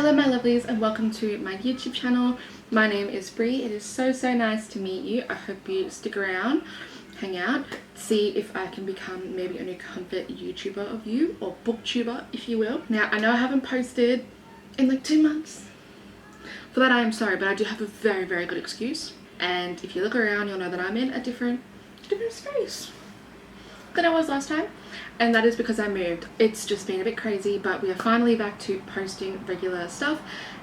Hello my lovelies and welcome to my YouTube channel. My name is Bree. It is so nice to meet you. I hope you stick around, hang out, see if I can become maybe a new comfort YouTuber of you, or booktuber if you will. Now I know I haven't posted in like 2 months. For that I am sorry, but I do have a very good excuse, and if you look around you'll know that I'm in a different space than I was last time, and that is because I moved. It's just been a bit crazy, but we are finally back to posting regular stuff,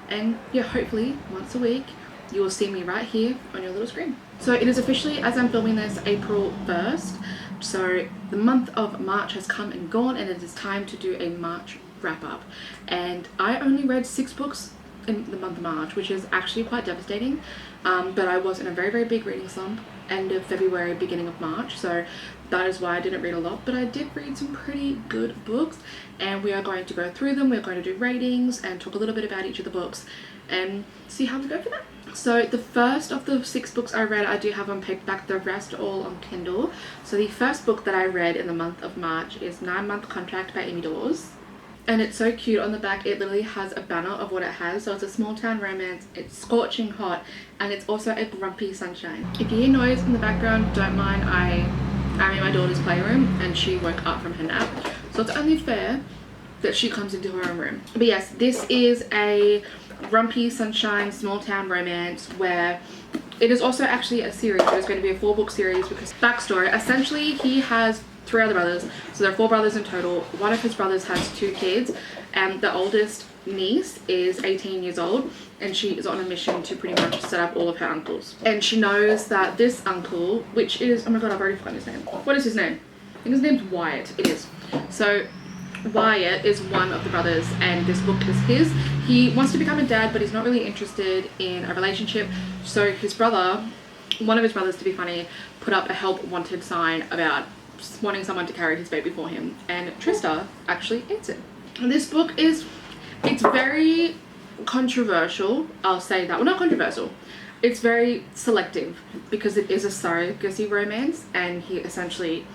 and yeah, hopefully once a week you will see me right here on your little screen. So it is officially, as I'm filming this, April 1st, so the month of March has come and gone, and it is time to do a March wrap up. And I only read 6 books in the month of March, which is actually quite devastating, but I was in a very big reading slump end of February, beginning of March, so that is why I didn't read a lot, but I did read some pretty good books, and we are going to go through them. We're going to do ratings and talk a little bit about each of the books and see how we go for that. So the first of the 6 books I read I do have on paperback, the rest all on Kindle. So the first book that I read in the month of March is 9 Month Contract by Amy Dawes. And it's so cute. On the back it literally has a banner of what it has. So it's a small town romance, it's scorching hot, and it's also a grumpy sunshine. If you hear noise in the background, don't mind. I'm in my daughter's playroom and she woke up from her nap, so it's only fair that she comes into her own room. But yes, this is a grumpy sunshine small town romance where it is also actually a series. There's going to be a 4-book series because backstory, essentially he has 3 other brothers, so there are 4 brothers in total. One of his brothers has 2 kids, and the oldest niece is 18 years old, and she is on a mission to pretty much set up all of her uncles. And she knows that this uncle, which is, oh my god, I've already forgotten his name. What is his name? I think his name's Wyatt. It is. So Wyatt is one of the brothers, and this book is his. He wants to become a dad, but he's not really interested in a relationship, so his brother, one of his brothers to be funny, put up a help wanted sign about wanting someone to carry his baby for him, and Trista actually eats it. And this book is, it's very controversial, I'll say that. Well, not controversial, it's very selective because it is a surrogacy romance, and he essentially,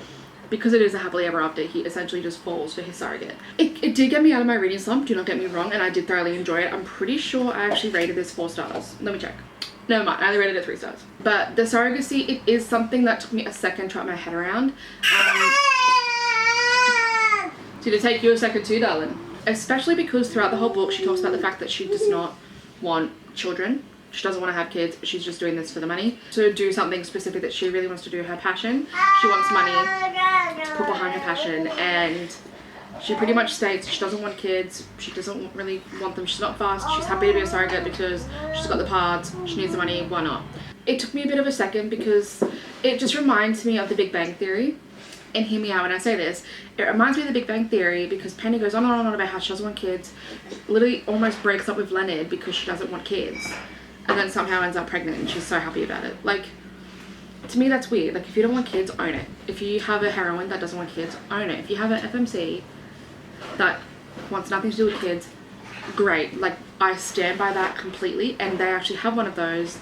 because it is a happily ever after, he essentially just falls for his surrogate. It did get me out of my reading slump, do not get me wrong, and I did thoroughly enjoy it. I'm pretty sure I actually rated this 4 stars. Let me check. Never mind, I only rated it 3 stars. But the surrogacy, it is something that took me a second to wrap my head around. Did it take you a second too, darling? Especially because throughout the whole book she talks about the fact that she does not want children. She doesn't want to have kids. She's just doing this for the money, to do something specific that she really wants to do, her passion. She wants money to put behind her passion, and she pretty much states she doesn't want kids. She doesn't really want them. She's not fast. She's happy to be a surrogate because she's got the parts. She needs the money. Why not? It took me a bit of a second because it just reminds me of The Big Bang Theory. And hear me out when I say this. It reminds me of The Big Bang Theory because Penny goes on and on about how she doesn't want kids. Literally almost breaks up with Leonard because she doesn't want kids. And then somehow ends up pregnant and she's so happy about it. Like, to me that's weird. Like, if you don't want kids, own it. If you have a heroine that doesn't want kids, own it. If you have an FMC that wants nothing to do with kids, great. Like, I stand by that completely, and they actually have one of those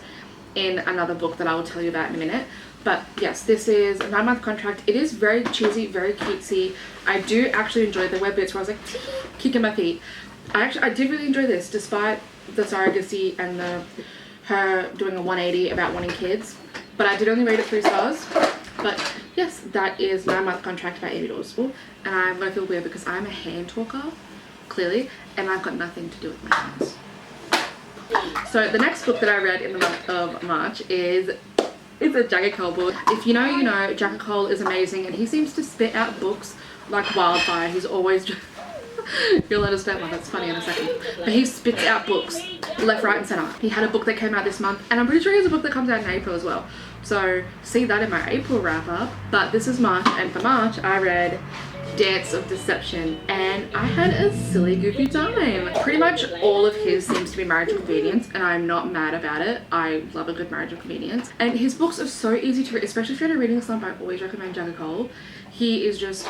in another book that I will tell you about in a minute. But yes, this is a 9 Month Contract. It is very cheesy, very cutesy. I do actually enjoy the web bits where I was like kicking my feet. I did really enjoy this, despite the surrogacy and her doing a 180 about wanting kids. But I did only rate it 3 stars. But yes, that is 9 Month Contract by Amy Dawes. And I'm gonna feel weird because I'm a hand talker, clearly, and I've got nothing to do with my hands. So the next book that I read in the month of March is a Jackie Cole book. If you know, you know. Jackie Cole is amazing, and he seems to spit out books like wildfire. He's always just you'll understand why that's funny in a second. But he spits out books left, right and center. He had a book that came out this month, and I'm pretty sure he has a book that comes out in April as well. So see that in my April wrap up. But this is March, and for March I read Dance of Deception, and I had a silly goofy time. Pretty much all of his seems to be marriage of convenience, and I'm not mad about it. I love a good marriage of convenience, and his books are so easy to read, especially if you're in a reading slump. I always recommend Jackie Cole. He is just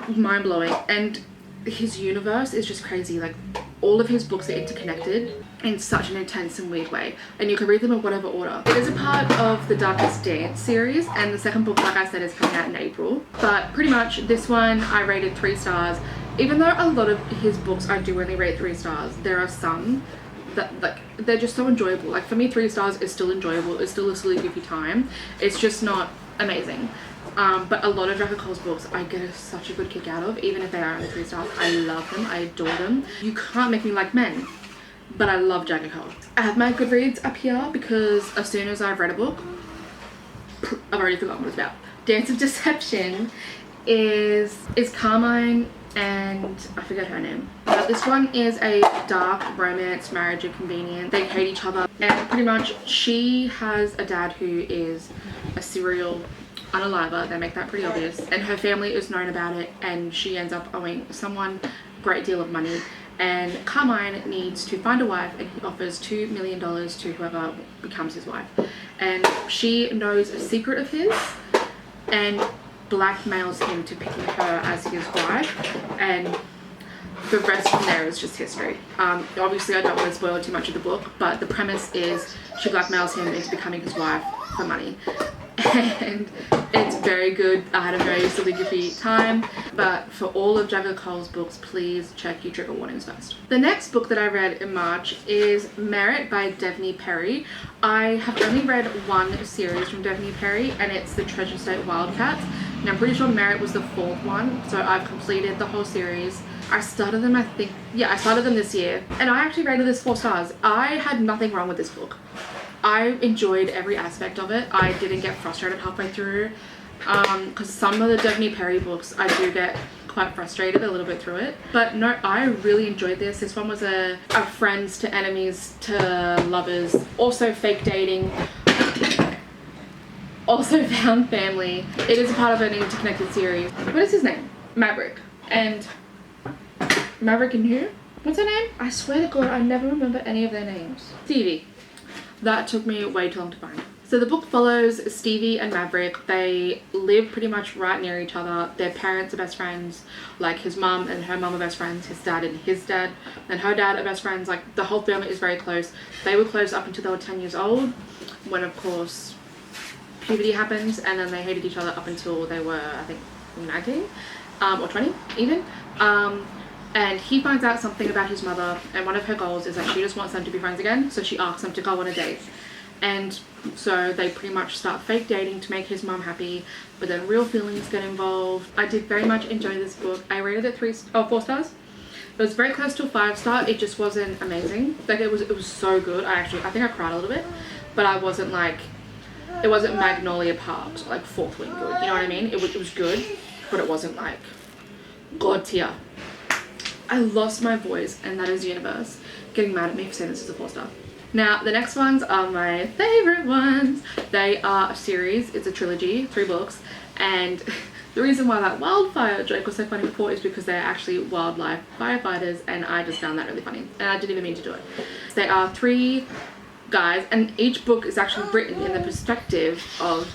mind-blowing, and his universe is just crazy. Like, all of his books are interconnected in such an intense and weird way, and you can read them in whatever order. It is a part of the Darkest Dance series, and the second book, like I said, is coming out in April. But pretty much this one I rated 3 stars. Even though a lot of his books I do only rate 3 stars, there are some that, like, they're just so enjoyable. Like, for me, 3 stars is still enjoyable. It's still a silly goofy time. It's just not amazing. But a lot of Draco Cole's books I get such a good kick out of, even if they are only 3 stars. I love them. I adore them. You can't make me like men, but I love Draco Cole. I have my Goodreads up here because as soon as I've read a book, I've already forgotten what it's about. Dance of Deception is Carmine and I forget her name. This one is a dark romance, marriage of convenience. They hate each other, and pretty much she has a dad who is a serial unaliver. They make that pretty obvious, and her family is known about it, and she ends up owing someone a great deal of money, and Carmine needs to find a wife, and he offers $2 million to whoever becomes his wife, and she knows a secret of his and blackmails him to picking her as his wife, and the rest from there is just history. Obviously I don't want to spoil too much of the book, but the premise is she blackmails him into becoming his wife for money, and it's very good. I had a very silly goofy time, but for all of Draco Cole's books, please check your trigger warnings first. The next book that I read in March is Merit by Devney Perry. I have only read one series from Devney Perry, and it's the Treasure State Wildcats, and I'm pretty sure Merit was the 4th one, so I've completed the whole series. I started them, I started them this year, and I actually rated this 4 stars. I had nothing wrong with this book. I enjoyed every aspect of it. I didn't get frustrated halfway through, because some of the Devney Perry books I do get quite frustrated a little bit through it. But no, I really enjoyed this. This one was a friends to enemies to lovers, also fake dating, also found family. It is a part of an interconnected series. What is his name? Maverick. And who? What's her name? I swear to God, I never remember any of their names. Stevie. That took me way too long to find. So the book follows Stevie and Maverick. They live pretty much right near each other. Their parents are best friends. Like, his mum and her mum are best friends. His dad and his dad and her dad are best friends. Like, the whole family is very close. They were close up until they were 10 years old, when of course puberty happens, and then they hated each other up until they were, I think, 19 or 20 even. And he finds out something about his mother, and one of her goals is that she just wants them to be friends again, so she asks them to go on a date. And so they pretty much start fake dating to make his mum happy, but then real feelings get involved. I did very much enjoy this book. I rated it 4 stars. It was very close to a 5-star. It just wasn't amazing. Like, it was so good. I think I cried a little bit, but I wasn't like, it wasn't Magnolia Park, like 4th wing good. You know what I mean? It was good, but it wasn't like God tier. I lost my voice, and that is Universe getting mad at me for saying this is a 4-star. Now, the next ones are my favorite ones. They are a series. It's a trilogy, 3 books, and the reason why that wildfire joke was so funny before is because they're actually wildlife firefighters, and I just found that really funny, and I didn't even mean to do it. They are 3 guys, and each book is actually written in the perspective of,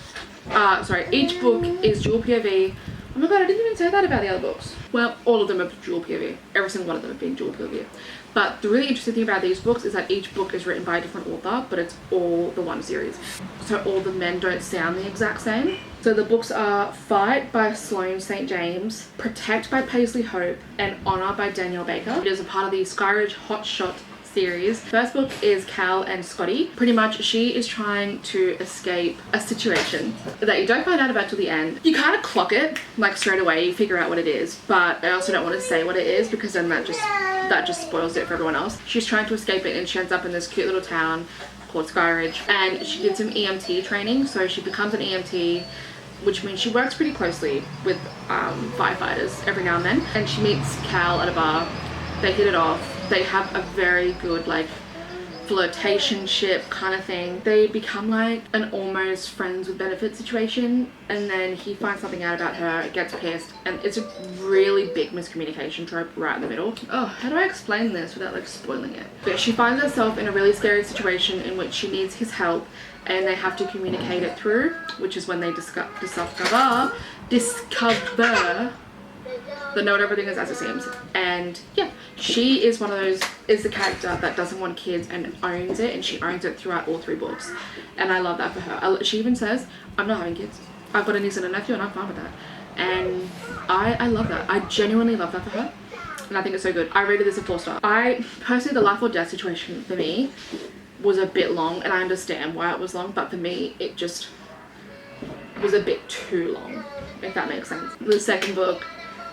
each book is dual POV. Oh my god, I didn't even say that about the other books. Well, all of them are dual POV. Every single one of them have been dual POV. But the really interesting thing about these books is that each book is written by a different author, but it's all the one series. So all the men don't sound the exact same. So the books are Fight by Sloane St. James, Protect by Paisley Hope, and Honor by Danielle Baker. It is a part of the Skyridge Hot Shot series. First book is Cal and Scotty. Pretty much she is trying to escape a situation that you don't find out about till the end. You kind of clock it like straight away, you figure out what it is, but I also don't want to say what it is because then that just spoils it for everyone else. She's trying to escape it, and she ends up in this cute little town called Skyridge, and she did some EMT training, so she becomes an EMT, which means she works pretty closely with firefighters every now and then, and she meets Cal at a bar. They hit it off. They have a very good like flirtationship kind of thing. They become like an almost friends with benefits situation, and then he finds something out about her, gets pissed, and it's a really big miscommunication trope right in the middle. Oh, how do I explain this without like spoiling it? But she finds herself in a really scary situation in which she needs his help, and they have to communicate it through, which is when they discover that not everything is as it seems. And yeah, she is one of those, is the character that doesn't want kids and owns it, and she owns it throughout all 3 books, and I love that for her. She even says, I'm not having kids, I've got a niece and a nephew, and I'm fine with that. And I love that. I genuinely love that for her. and I think it's so good. I rated this a 4 star. I personally, the life or death situation for me was a bit long, and I understand why it was long, but for me it just was a bit too long, if that makes sense. The second book,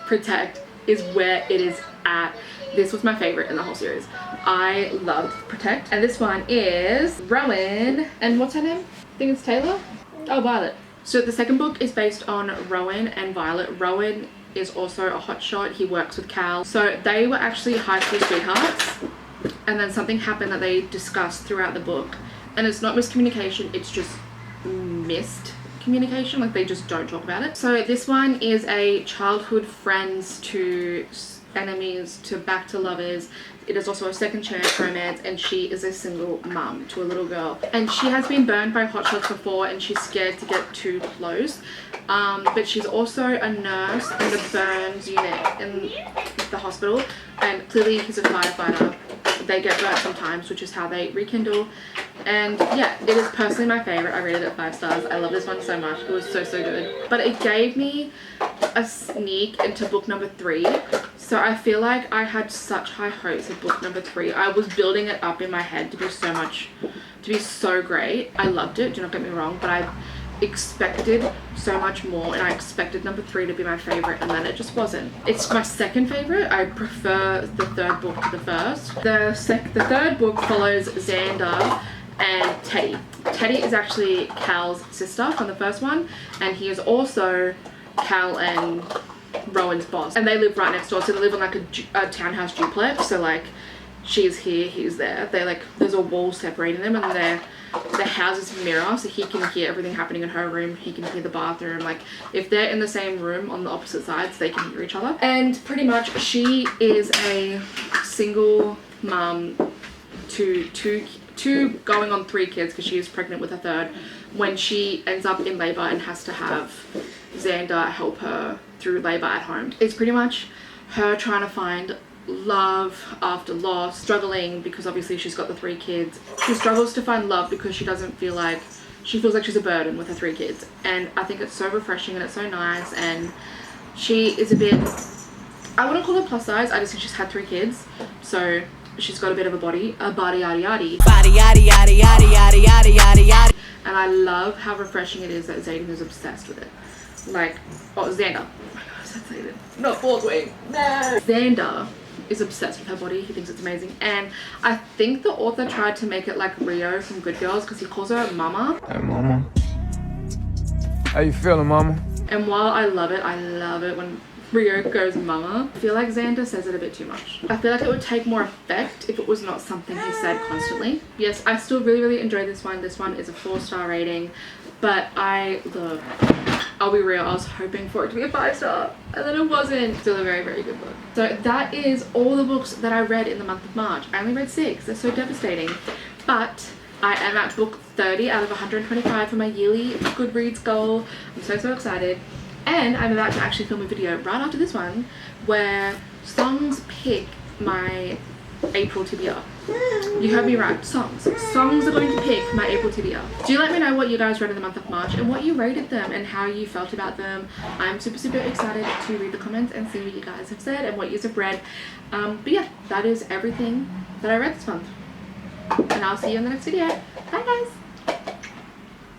Protect, is where it is at. This was my favorite in the whole series. I loved Protect, and this one is Rowan, and what's her name? I think it's Taylor? Oh, Violet. So the second book is based on Rowan and Violet. Rowan is also a hotshot. He works with Cal. So they were actually high school sweethearts, and then something happened that they discussed throughout the book, and it's not miscommunication, it's just missed communication, like they just don't talk about it. So this one is a childhood friends to enemies to back to lovers. It is also a second chance romance, and she is a single mum to a little girl, and she has been burned by hotshots before, and she's scared to get too close. But she's also a nurse in the burns unit in the hospital, and clearly he's a firefighter. They get burnt sometimes, which is how they rekindle. And yeah, it is personally my favorite. I rated it 5 stars. I love this one so much. It was so good, but it gave me a sneak into book number 3, so I feel like I had such high hopes of book number 3. I was building it up in my head to be so great. I loved it, do not get me wrong, but I expected so much more, and I expected number 3 to be my favorite, and then it just wasn't. It's my second favorite. I prefer the third book to the first. The third book follows Xander and Teddy. Teddy is actually Cal's sister from the first one, and he is also Cal and Rowan's boss, and they live right next door. So they live on like a townhouse duplex, so like she's here, he's there. They like, there's a wall separating them, and the houses mirror, so he can hear everything happening in her room, he can hear the bathroom. Like if they're in the same room on the opposite sides, they can hear each other. And pretty much she is a single mum to two going on 3 kids, because she is pregnant with a third, when she ends up in labor and has to have Xander help her through labor at home. It's pretty much her trying to find love after loss, struggling because obviously she's got the 3 kids. She struggles to find love because she feels like she's a burden with her 3 kids, and I think it's so refreshing and it's so nice. And she is a bit, I wouldn't call her plus size, I just think she's had 3 kids, so she's got a bit of a body yaddy yaddy yaddy yaddy yaddy yaddy yaddy, and I love how refreshing it is that Zayden is obsessed with it. Like, oh, Xander, oh my god, I said Zayden, not fourth wing, no. Xander is obsessed with her body. He thinks it's amazing, and I think the author tried to make it like Rio from Good Girls, because he calls her mama. Hey mama, how you feeling, mama? And while I love it when Rio goes mama, I feel like Xander says it a bit too much. I feel like it would take more effect if it was not something he said constantly. Yes, I still really enjoyed this one. This one is a 4-star rating, but I'll be real, I was hoping for it to be a 5-star, and then it wasn't. Still a very good book. So that is all the books that I read in the month of March. I only read 6, that's so devastating. But I am at book 30 out of 125 for my yearly Goodreads goal. I'm so excited. And I'm about to actually film a video right after this one where songs pick my April TBR. You heard me right, songs are going to pick my April TBR. Do let me know what you guys read in the month of March and what you rated them and how you felt about them. I'm super excited to read the comments and see what you guys have said and what you have read. But yeah, that is everything that I read this month, and I'll see you in the next video. Bye guys.